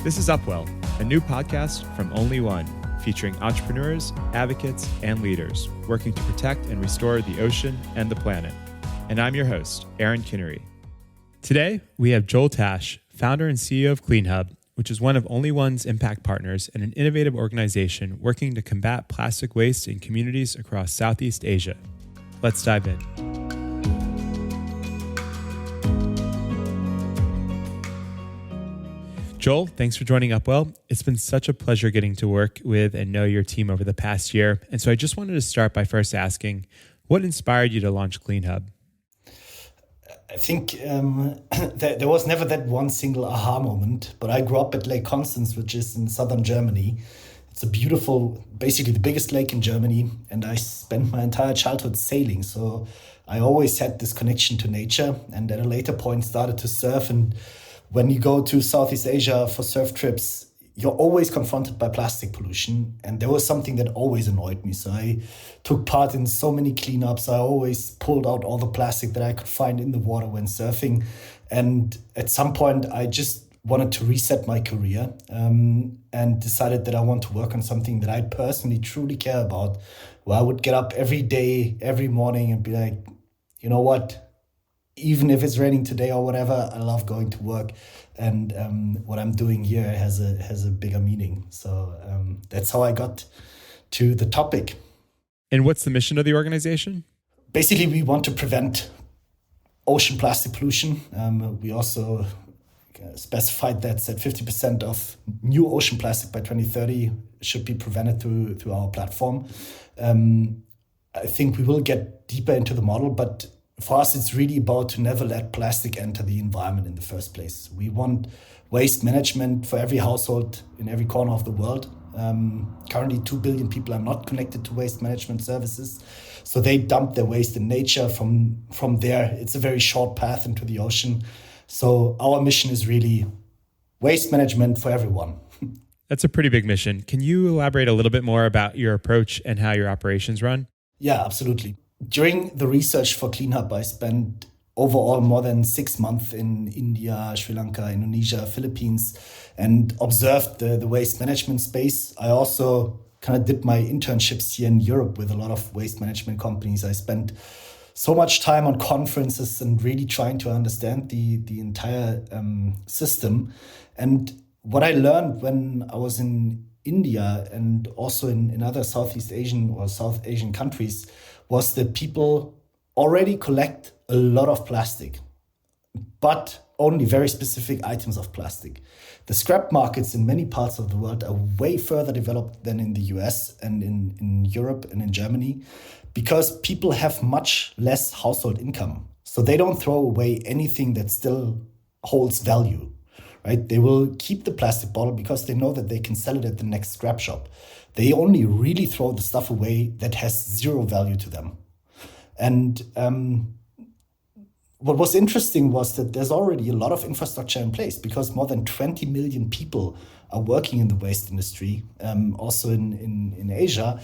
This is Upwell, a new podcast from Only.one, featuring entrepreneurs, advocates, and leaders working to protect and restore the ocean and the planet. And I'm your host, Aaron Kinnery. Today, we have Joel Tasche, founder and CEO of CleanHub, which is one of Only.one's impact partners and an innovative organization working to combat plastic waste in communities across Southeast Asia. Let's dive in. Joel, thanks for joining Upwell. It's been such a pleasure getting to work with and know your team over the past year. And so I just wanted to start by first asking, what inspired you to launch CleanHub? I think there was never that one single aha moment, but I grew up at Lake Constance, which is in southern Germany. It's a beautiful, basically the biggest lake in Germany, and I spent my entire childhood sailing. So I always had this connection to nature, and at a later point started to surf. And when you go to Southeast Asia for surf trips, you're always confronted by plastic pollution. And there was something that always annoyed me. So I took part in so many cleanups. I always pulled out all the plastic that I could find in the water when surfing. And at some point, I just wanted to reset my career and decided that I want to work on something that I personally truly care about, where I would get up every day, every morning and be like, you know what? Even if it's raining today or whatever, I love going to work, and what I'm doing here has a bigger meaning. So that's how I got to the topic. And what's the mission of the organization? Basically, we want to prevent ocean plastic pollution. We also specified that 50% of new ocean plastic by 2030 should be prevented through our platform. I think we will get deeper into the model, but for us, it's really about to never let plastic enter the environment in the first place. We want waste management for every household in every corner of the world. Currently, 2 billion people are not connected to waste management services. So they dump their waste in nature. From there, it's a very short path into the ocean. So our mission is really waste management for everyone. That's a pretty big mission. Can you elaborate a little bit more about your approach and how your operations run? Yeah, absolutely. During the research for CleanHub, I spent overall more than 6 months in India, Sri Lanka, Indonesia, Philippines, and observed the waste management space. I also kind of did my internships here in Europe with a lot of waste management companies. I spent so much time on conferences and really trying to understand the entire system. And what I learned when I was in India and also in other Southeast Asian or South Asian countries was that people already collect a lot of plastic, but only very specific items of plastic. The scrap markets in many parts of the world are way further developed than in the US and in Europe and in Germany, because people have much less household income. So they don't throw away anything that still holds value, right? They will keep the plastic bottle because they know that they can sell it at the next scrap shop. They only really throw the stuff away that has zero value to them. And what was interesting was that there's already a lot of infrastructure in place, because more than 20 million people are working in the waste industry, also in Asia.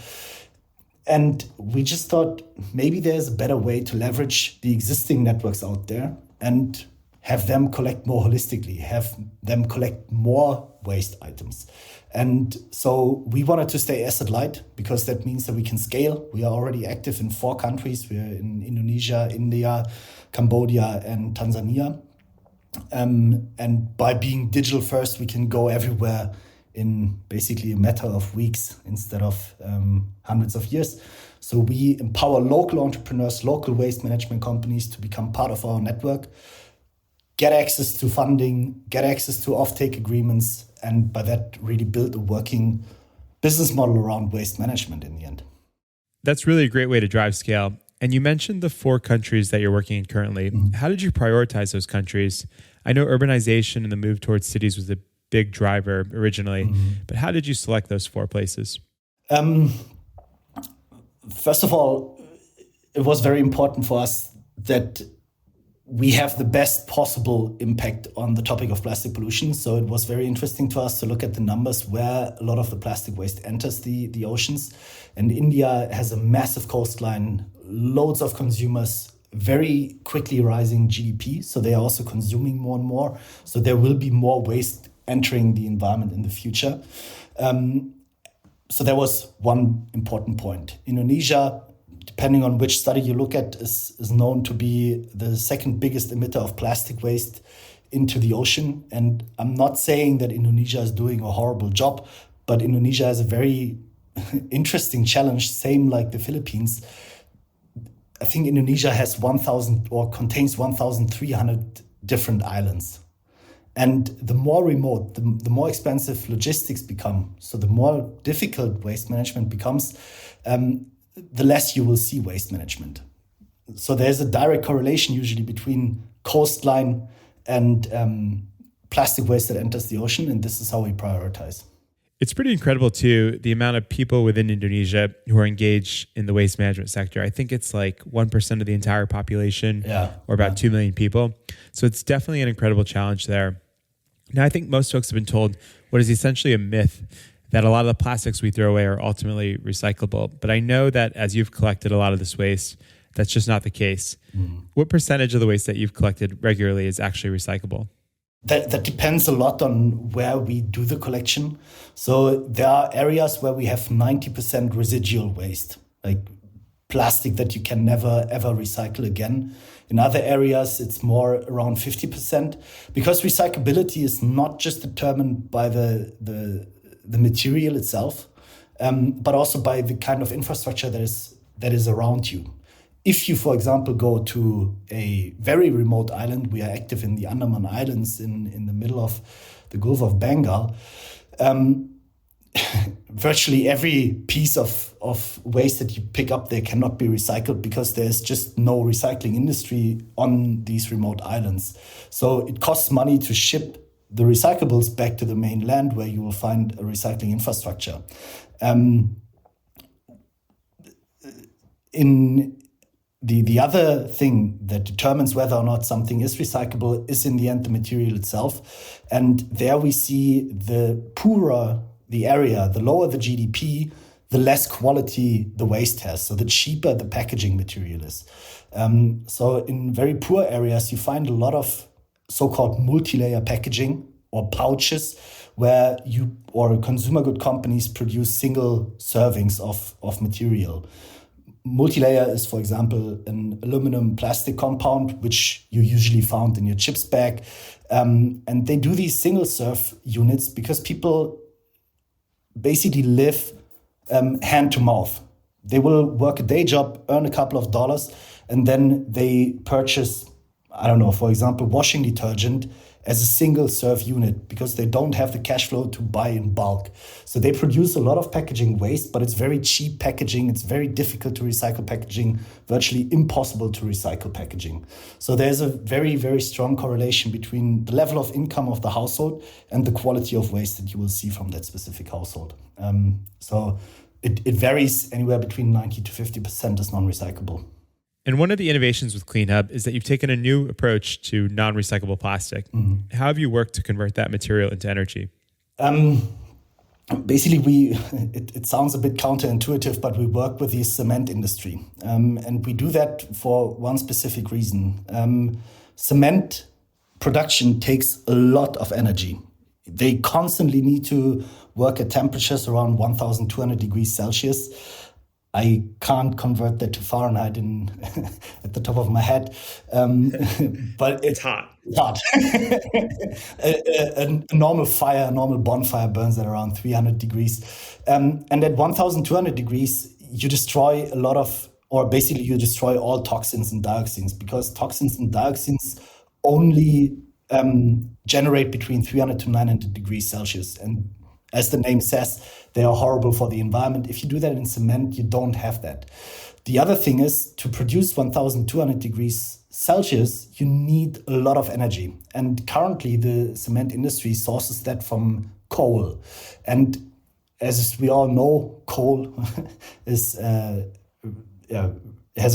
And we just thought maybe there's a better way to leverage the existing networks out there and have them collect more holistically, have them collect more waste items. And so we wanted to stay asset light, because that means that we can scale. We are already active in 4 countries. We're in Indonesia, India, Cambodia, and Tanzania. And by being digital first, we can go everywhere in basically a matter of weeks instead of hundreds of years. So we empower local entrepreneurs, local waste management companies to become part of our network, get access to funding, get access to offtake agreements, and by that really build a working business model around waste management in the end. That's really a great way to drive scale. And you mentioned the 4 countries that you're working in currently. Mm-hmm. How did you prioritize those countries? I know urbanization and the move towards cities was a big driver originally, but how did you select those 4 places? First of all, it was very important for us that we have the best possible impact on the topic of plastic pollution. So it was very interesting to us to look at the numbers where a lot of the plastic waste enters the oceans. And India has a massive coastline, loads of consumers, very quickly rising GDP. So they are also consuming more and more. So there will be more waste entering the environment in the future. So that was one important point. Indonesia, depending on which study you look at, is known to be the second biggest emitter of plastic waste into the ocean. And I'm not saying that Indonesia is doing a horrible job, but Indonesia has a very interesting challenge, same like the Philippines. I think Indonesia has 1,000 or contains 1,300 different islands. And the more remote, the more expensive logistics become. So the more difficult waste management becomes, the less you will see waste management. So there's a direct correlation usually between coastline and plastic waste that enters the ocean. And this is how we prioritize. It's pretty incredible too, the amount of people within Indonesia who are engaged in the waste management sector. I think it's like 1% of the entire population, or about 2 million people. So it's definitely an incredible challenge there. Now, I think most folks have been told what is essentially a myth, that a lot of the plastics we throw away are ultimately recyclable. But I know that as you've collected a lot of this waste, that's just not the case. What percentage of the waste that you've collected regularly is actually recyclable? That depends a lot on where we do the collection. So there are areas where we have 90% residual waste, like plastic that you can never, ever recycle again. In other areas, it's more around 50%, because recyclability is not just determined by the material itself, but also by the kind of infrastructure that is around you. If you, for example, go to a very remote island, we are active in the Andaman Islands in the middle of the Gulf of Bengal, virtually every piece of waste that you pick up there cannot be recycled because there's just no recycling industry on these remote islands. So it costs money to ship the recyclables back to the mainland where you will find a recycling infrastructure. The other thing that determines whether or not something is recyclable is in the end the material itself. And there we see the poorer the area, the lower the GDP, the less quality the waste has. So the cheaper the packaging material is. So in very poor areas, you find a lot of so-called multi-layer packaging or pouches where you or consumer good companies produce single servings of material. Multi-layer is, for example, an aluminum plastic compound, which you usually found in your chips bag. And they do these single serve units because people basically live hand to mouth. They will work a day job, earn a couple of dollars, and then they purchase, I don't know, for example, washing detergent as a single serve unit because they don't have the cash flow to buy in bulk. So they produce a lot of packaging waste, but it's very cheap packaging. It's very difficult to recycle packaging, virtually impossible to recycle packaging. So there's a very, very strong correlation between the level of income of the household and the quality of waste that you will see from that specific household. So it varies anywhere between 90 to 50% is non-recyclable. And one of the innovations with CleanHub is that you've taken a new approach to non-recyclable plastic. Mm-hmm. How have you worked to convert that material into energy? Basically, it sounds a bit counterintuitive, but we work with the cement industry. And we do that for one specific reason. Cement production takes a lot of energy. They constantly need to work at temperatures around 1,200 degrees Celsius. I can't convert that to Fahrenheit at the top of my head, but it's hot. It's hot. a normal fire, a normal bonfire burns at around 300 degrees. And at 1,200 degrees, you destroy a lot of, or basically you destroy all toxins and dioxins, because toxins and dioxins only generate between 300 to 900 degrees Celsius. And as the name says, they are horrible for the environment. If you do that in cement, you don't have that. The other thing is, to produce 1,200 degrees Celsius, you need a lot of energy. And currently, the cement industry sources that from coal. And as we all know, coal has a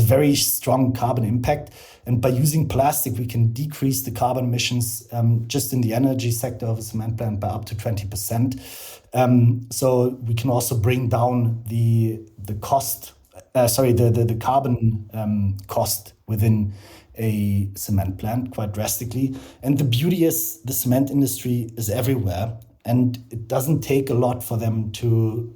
very strong carbon impact. And by using plastic, we can decrease the carbon emissions just in the energy sector of a cement plant by up to 20%. So we can also bring down the cost the carbon cost within a cement plant quite drastically. And the beauty is the cement industry is everywhere, and it doesn't take a lot for them to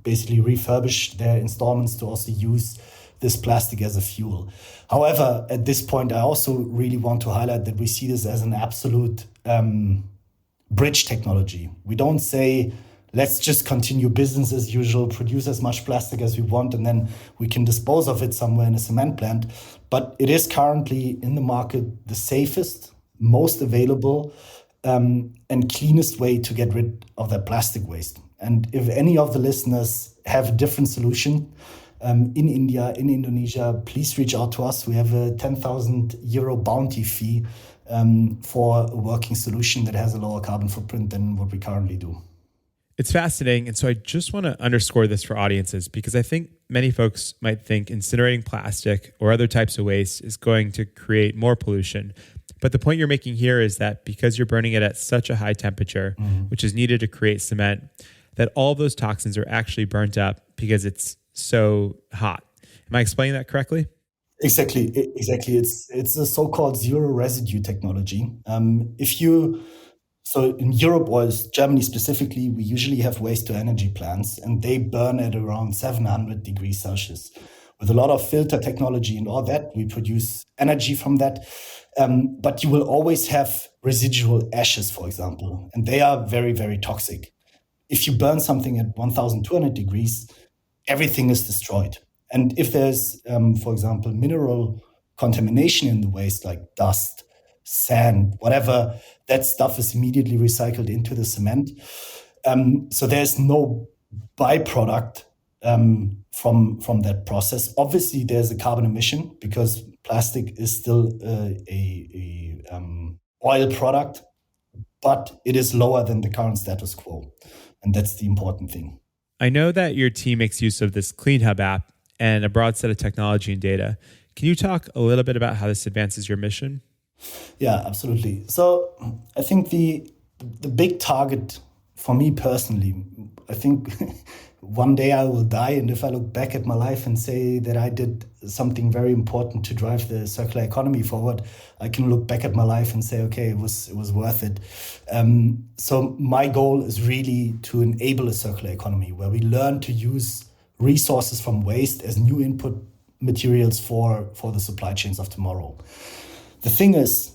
basically refurbish their installments to also use this plastic as a fuel. However, at this point, I also really want to highlight that we see this as an absolute bridge technology. We don't say, let's just continue business as usual, produce as much plastic as we want, and then we can dispose of it somewhere in a cement plant. But it is currently in the market the safest, most available, and cleanest way to get rid of that plastic waste. And if any of the listeners have a different solution in India, in Indonesia, please reach out to us. We have a 10,000 euro bounty fee for a working solution that has a lower carbon footprint than what we currently do. It's fascinating. And so I just want to underscore this for audiences, because I think many folks might think incinerating plastic or other types of waste is going to create more pollution. But the point you're making here is that because you're burning it at such a high temperature, which is needed to create cement, that all those toxins are actually burnt up because it's so hot. Am I explaining that correctly? Exactly. It's a so-called zero residue technology. So in Europe or Germany specifically, we usually have waste to energy plants, and they burn at around 700 degrees Celsius. With a lot of filter technology and all that, we produce energy from that. But you will always have residual ashes, for example, and they are very, very toxic. If you burn something at 1,200 degrees, everything is destroyed. And if there's, for example, mineral contamination in the waste, like dust, sand, whatever, that stuff is immediately recycled into the cement. So there's no byproduct from that process. Obviously, there's a carbon emission because plastic is still a oil product, but it is lower than the current status quo. And that's the important thing. I know that your team makes use of this CleanHub app and a broad set of technology and data. Can you talk a little bit about how this advances your mission? Yeah, absolutely. So I think the big target for me personally, I think one day I will die, and if I look back at my life and say that I did something very important to drive the circular economy forward, I can look back at my life and say, okay, it was worth it. So my goal is really to enable a circular economy where we learn to use resources from waste as new input materials for the supply chains of tomorrow. The thing is,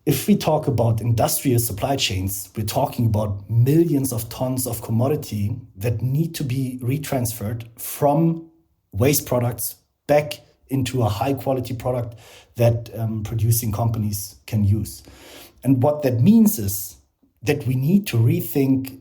if we talk about industrial supply chains, we're talking about millions of tons of commodity that need to be retransferred from waste products back into a high quality product that producing companies can use. And what that means is that we need to rethink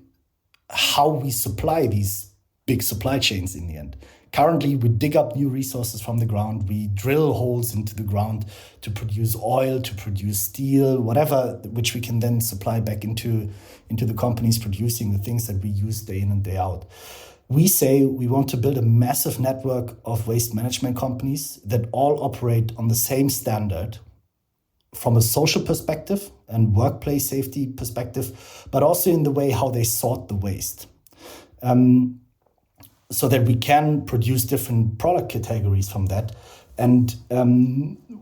how we supply these big supply chains in the end. Currently, we dig up new resources from the ground. We drill holes into the ground to produce oil, to produce steel, whatever, which we can then supply back into the companies producing the things that we use day in and day out. We say we want to build a massive network of waste management companies that all operate on the same standard from a social perspective and workplace safety perspective, but also in the way how they sort the waste. So that we can produce different product categories from that. And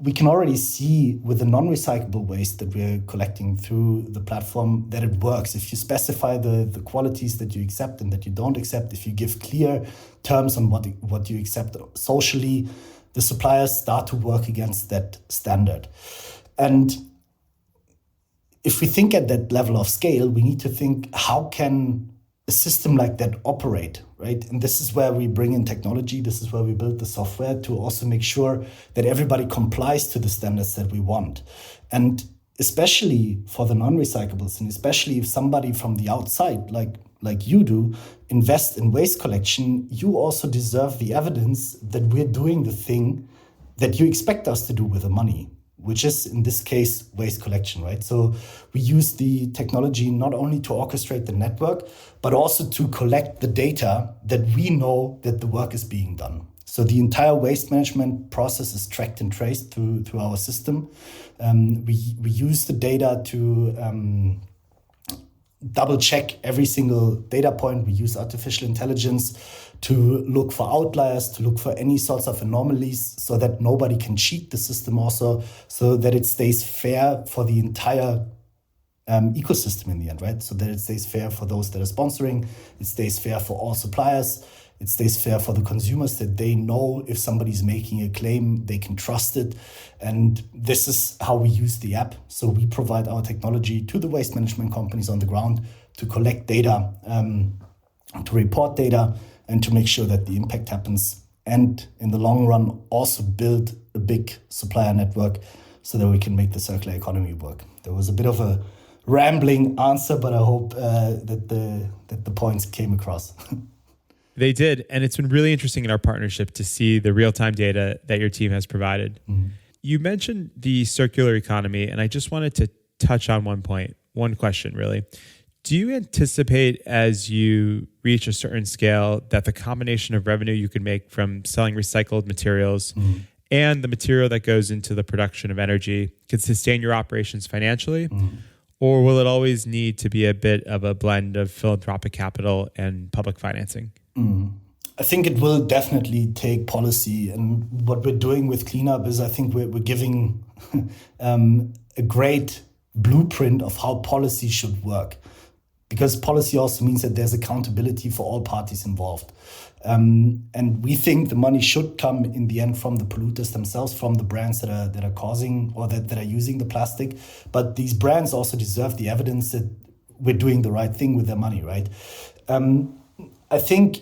we can already see with the non-recyclable waste that we're collecting through the platform that it works. If you specify the qualities that you accept and that you don't accept, if you give clear terms on what you accept socially, the suppliers start to work against that standard. And if we think at that level of scale, we need to think, how can a system like that operate, right? And this is where we bring in technology. This is where we build the software to also make sure that everybody complies to the standards that we want. And especially for the non-recyclables, and especially if somebody from the outside, like you do, invest in waste collection, you also deserve the evidence that we're doing the thing that you expect us to do with the money, which is, in this case, waste collection, right? So we use the technology not only to orchestrate the network, but also to collect the data that we know that the work is being done. So the entire waste management process is tracked and traced through our system. We use the data to double check every single data point. We use artificial intelligence to look for outliers, to look for any sorts of anomalies so that nobody can cheat the system also, so that it stays fair for the entire ecosystem in the end, right? So that it stays fair for those that are sponsoring, it stays fair for all suppliers, it stays fair for the consumers, that they know if somebody's making a claim, they can trust it. And this is how we use the app. So we provide our technology to the waste management companies on the ground to collect data, to report data, and to make sure that the impact happens. And in the long run, also build a big supplier network so that we can make the circular economy work. There was a bit of a rambling answer, but I hope that the points came across. They did. And it's been really interesting in our partnership to see the real-time data that your team has provided. Mm-hmm. You mentioned the circular economy, and I just wanted to touch on one question really. Do you anticipate as you reach a certain scale that the combination of revenue you can make from selling recycled materials and the material that goes into the production of energy could sustain your operations financially? Or will it always need to be a bit of a blend of philanthropic capital and public financing? I think it will definitely take policy. And what we're doing with CleanHub is I think we're giving a great blueprint of how policy should work. Because policy also means that there's accountability for all parties involved. And we think the money should come in the end from the polluters themselves, from the brands that are causing or that are using the plastic. But these brands also deserve the evidence that we're doing the right thing with their money, right? I think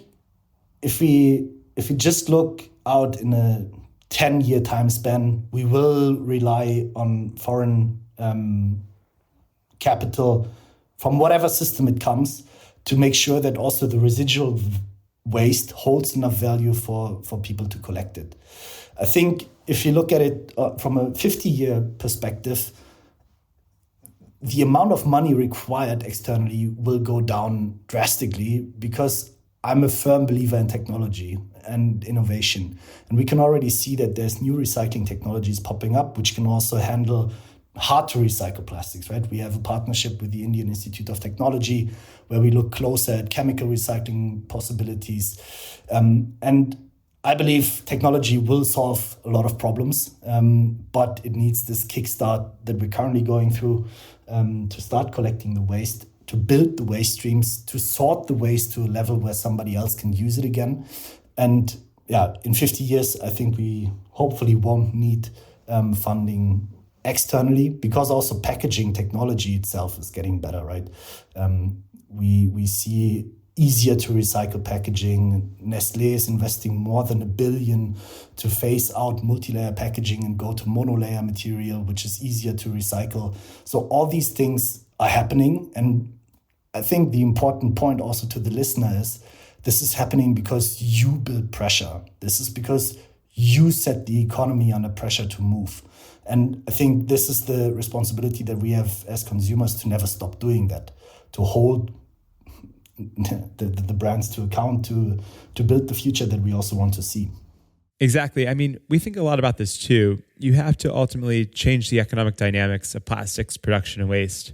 if we just look out in a 10-year time span, we will rely on foreign capital from whatever system it comes to make sure that also the residual waste holds enough value for people to collect it. I think if you look at it from a 50-year perspective, the amount of money required externally will go down drastically because I'm a firm believer in technology and innovation. And we can already see that there's new recycling technologies popping up, which can also handle hard to recycle plastics, right? We have a partnership with the Indian Institute of Technology where we look closer at chemical recycling possibilities. And I believe technology will solve a lot of problems, but it needs this kickstart that we're currently going through to start collecting the waste, to build the waste streams, to sort the waste to a level where somebody else can use it again. And yeah, in 50 years, I think we hopefully won't need funding externally, because also packaging technology itself is getting better, right? We see easier to recycle packaging. Nestlé is investing more than $1 billion to phase out multi-layer packaging and go to monolayer material, which is easier to recycle. So all these things are happening. And I think the important point also to the listener is this is happening because you build pressure. This is because you set the economy under pressure to move. And I think this is the responsibility that we have as consumers to never stop doing that, to hold the brands to account, to build the future that we also want to see. Exactly. I mean, we think a lot about this too. You have to ultimately change the economic dynamics of plastics production and waste.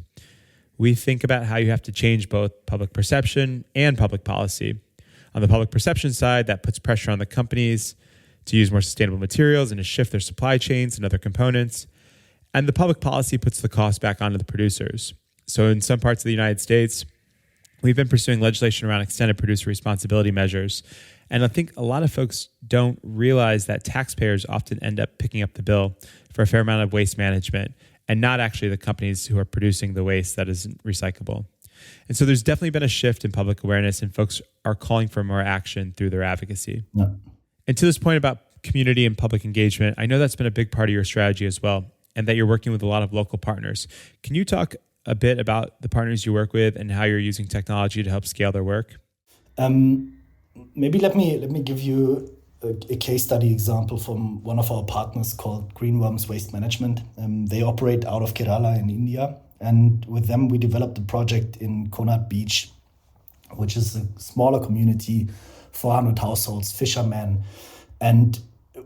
We think about how you have to change both public perception and public policy. On the public perception side, that puts pressure on the companies to use more sustainable materials and to shift their supply chains and other components. And the public policy puts the cost back onto the producers. So in some parts of the United States, we've been pursuing legislation around extended producer responsibility measures. And I think a lot of folks don't realize that taxpayers often end up picking up the bill for a fair amount of waste management and not actually the companies who are producing the waste that isn't recyclable. And so there's definitely been a shift in public awareness, and folks are calling for more action through their advocacy. Yeah. And to this point about community and public engagement, I know that's been a big part of your strategy as well, and that you're working with a lot of local partners. Can you talk a bit about the partners you work with and how you're using technology to help scale their work? Maybe let me give you a case study example from one of our partners called Greenworms Waste Management. They operate out of Kerala in India, and with them we developed a project in Konat Beach, which is a smaller community, 400 households, fishermen. And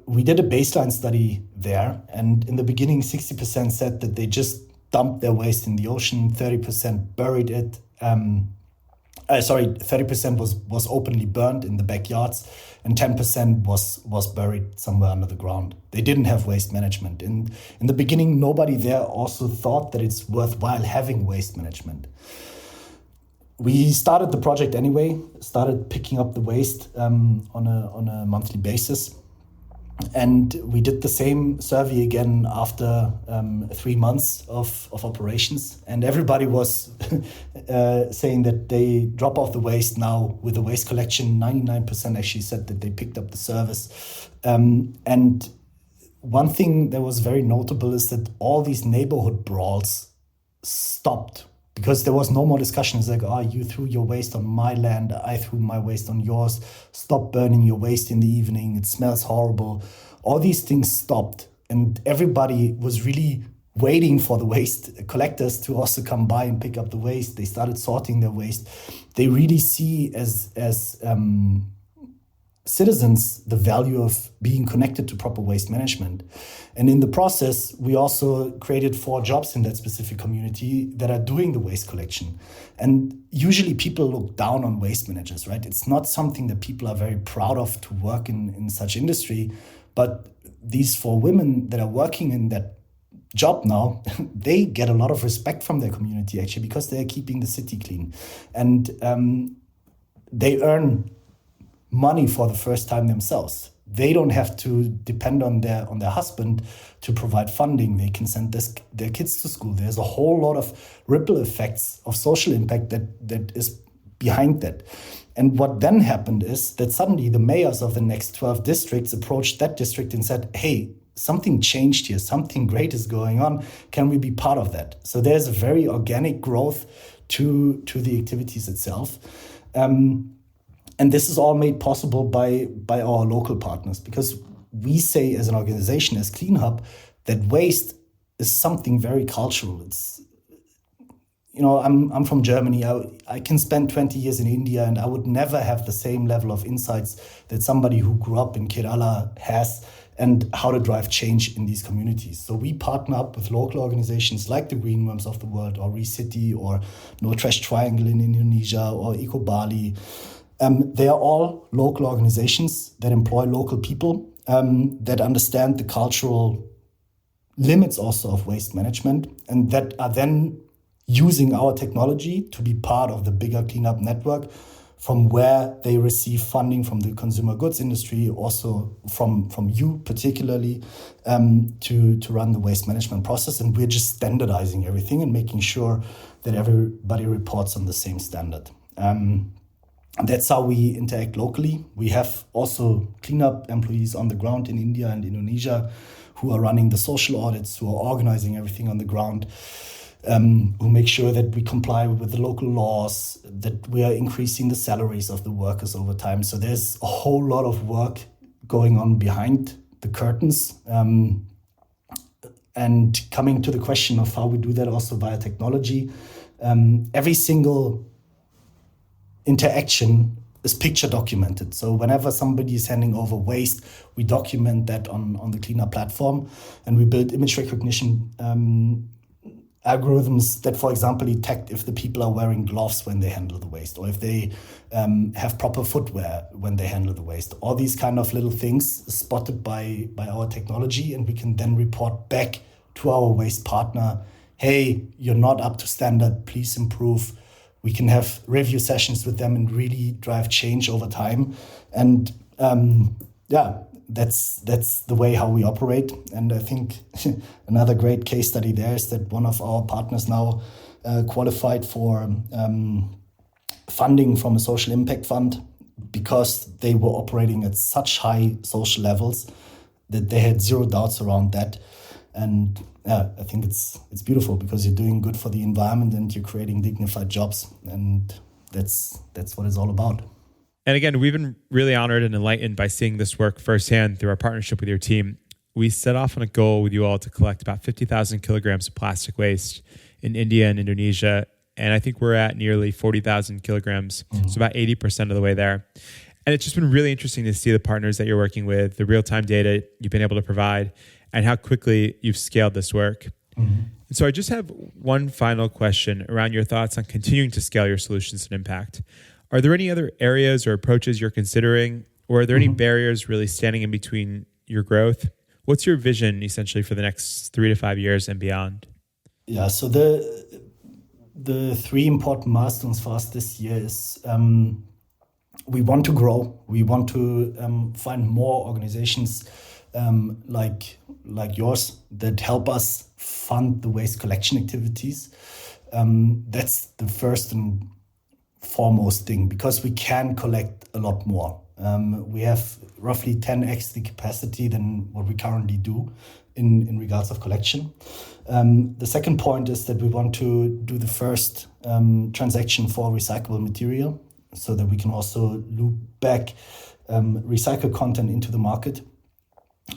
we did a baseline study there. And in the beginning, 60% said that they just dumped their waste in the ocean, 30% buried it, 30% was openly burned in the backyards, and 10% was buried somewhere under the ground. They didn't have waste management. In the beginning, nobody there also thought that it's worthwhile having waste management. We started the project anyway, started picking up the waste on a monthly basis. And we did the same survey again after 3 months of operations. And everybody was saying that they drop off the waste now with the waste collection. 99% actually said that they picked up the service. And one thing that was very notable is that all these neighborhood brawls stopped, because there was no more discussion. It's like, you threw your waste on my land, I threw my waste on yours. Stop burning your waste in the evening. It smells horrible. All these things stopped. And everybody was really waiting for the waste collectors to also come by and pick up the waste. They started sorting their waste. They really see as citizens the value of being connected to proper waste management. And in the process, we also created 4 jobs in that specific community that are doing the waste collection. And usually people look down on waste managers, right? It's not something that people are very proud of to work in such industry. But these 4 women that are working in that job now, they get a lot of respect from their community actually, because they're keeping the city clean. And they earn money for the first time themselves. They don't have to depend on their husband to provide funding. They can send their kids to school. There's a whole lot of ripple effects of social impact that is behind that. And what then happened is that suddenly the mayors of the next 12 districts approached that district and said, hey, something changed here. Something great is going on. Can we be part of that? So there's a very organic growth to the activities itself. And this is all made possible by our local partners, because we say as an organization, as CleanHub, that waste is something very cultural. It's, I'm from Germany. I can spend 20 years in India and I would never have the same level of insights that somebody who grew up in Kerala has, and how to drive change in these communities. So we partner up with local organizations like the Greenworms of the world, or ReCity, or No Trash Triangle in Indonesia, or Eco Bali. They are all local organizations that employ local people, that understand the cultural limits also of waste management, and that are then using our technology to be part of the bigger cleanup network, from where they receive funding from the consumer goods industry, also from you particularly, to run the waste management process. And we're just standardizing everything and making sure that everybody reports on the same standard. That's how we interact locally. We have also cleanup employees on the ground in India and Indonesia who are running the social audits, who are organizing everything on the ground, who make sure that we comply with the local laws, that we are increasing the salaries of the workers over time. So there's a whole lot of work going on behind the curtains. And coming to the question of how we do that also via technology, every single interaction is picture documented. So whenever somebody is handing over waste, we document that on the CleanHub platform, and we build image recognition algorithms that, for example, detect if the people are wearing gloves when they handle the waste, or if they have proper footwear when they handle the waste. All these kind of little things spotted by our technology, and we can then report back to our waste partner, hey, you're not up to standard, please improve. We can have review sessions with them and really drive change over time. And that's the way how we operate. And I think another great case study there is that one of our partners now qualified for funding from a social impact fund, because they were operating at such high social levels that they had zero doubts around that. And I think it's beautiful, because you're doing good for the environment and you're creating dignified jobs. And that's what it's all about. And again, we've been really honored and enlightened by seeing this work firsthand through our partnership with your team. We set off on a goal with you all to collect about 50,000 kilograms of plastic waste in India and Indonesia. And I think we're at nearly 40,000 kilograms, so about 80% of the way there. And it's just been really interesting to see the partners that you're working with, the real-time data you've been able to provide, and how quickly you've scaled this work. And so I just have one final question around your thoughts on continuing to scale your solutions and impact. Are there any other areas or approaches you're considering, or are there any barriers really standing in between your growth? What's your vision essentially for the next 3 to 5 years and beyond? Yeah, so the three important milestones for us this year is we want to grow. We want to find more organizations like yours that help us fund the waste collection activities. That's the first and foremost thing, because we can collect a lot more. We have roughly 10x the capacity than what we currently do in regards of collection. The second point is that we want to do the first transaction for recyclable material so that we can also loop back recycled content into the market.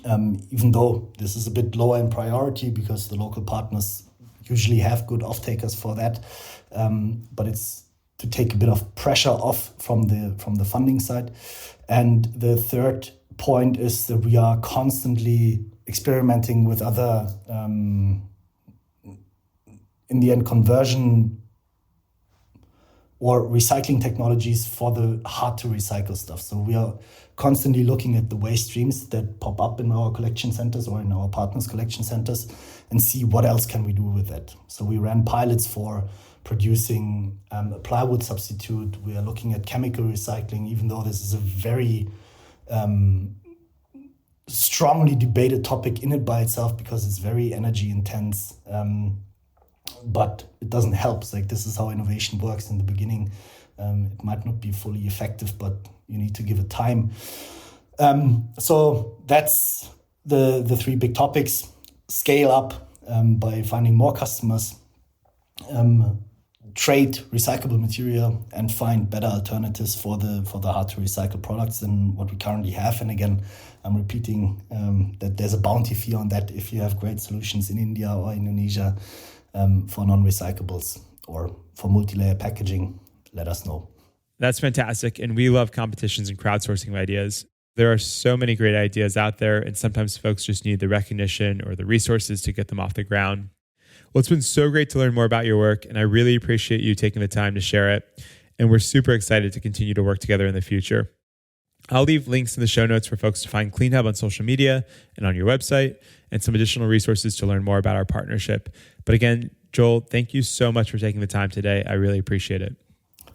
Even though this is a bit lower in priority because the local partners usually have good off-takers for that. But it's to take a bit of pressure off from the funding side. And the third point is that we are constantly experimenting with other, in the end, conversion or recycling technologies for the hard to recycle stuff. So we are constantly looking at the waste streams that pop up in our collection centers or in our partners' collection centers and see what else can we do with that. So we ran pilots for producing a plywood substitute. We are looking at chemical recycling, even though this is a very strongly debated topic in it by itself because it's very energy intense. But it doesn't help. It's like, this is how innovation works in the beginning. It might not be fully effective, but you need to give it time. So that's the three big topics. Scale up by finding more customers, trade recyclable material, and find better alternatives for the hard to recycle products than what we currently have. And again, I'm repeating that there's a bounty fee on that if you have great solutions in India or Indonesia for non-recyclables or for multi-layer packaging. Let us know. That's fantastic. And we love competitions and crowdsourcing ideas. There are so many great ideas out there, and sometimes folks just need the recognition or the resources to get them off the ground. Well, it's been so great to learn more about your work, and I really appreciate you taking the time to share it. And we're super excited to continue to work together in the future. I'll leave links in the show notes for folks to find CleanHub on social media and on your website, and some additional resources to learn more about our partnership. But again, Joel, thank you so much for taking the time today. I really appreciate it.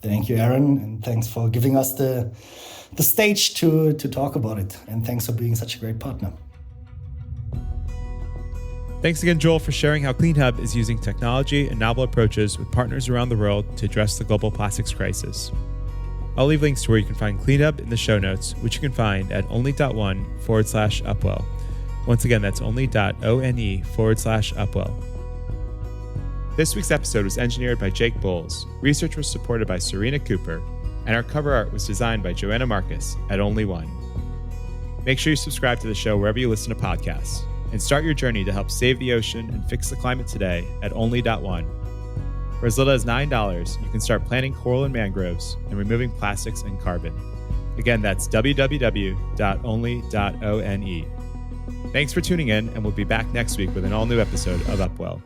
Thank you, Aaron, and thanks for giving us the stage to talk about it. And thanks for being such a great partner. Thanks again, Joel, for sharing how CleanHub is using technology and novel approaches with partners around the world to address the global plastics crisis. I'll leave links to where you can find CleanHub in the show notes, which you can find at only.one/Upwell. Once again, that's only.one/Upwell. This week's episode was engineered by Jake Bowles, research was supported by Serena Cooper, and our cover art was designed by Joanna Marcus at only.one. Make sure you subscribe to the show wherever you listen to podcasts, and start your journey to help save the ocean and fix the climate today at only.one. For as little as $9, you can start planting coral and mangroves and removing plastics and carbon. Again, that's www.only.one. Thanks for tuning in, and we'll be back next week with an all-new episode of Upwell.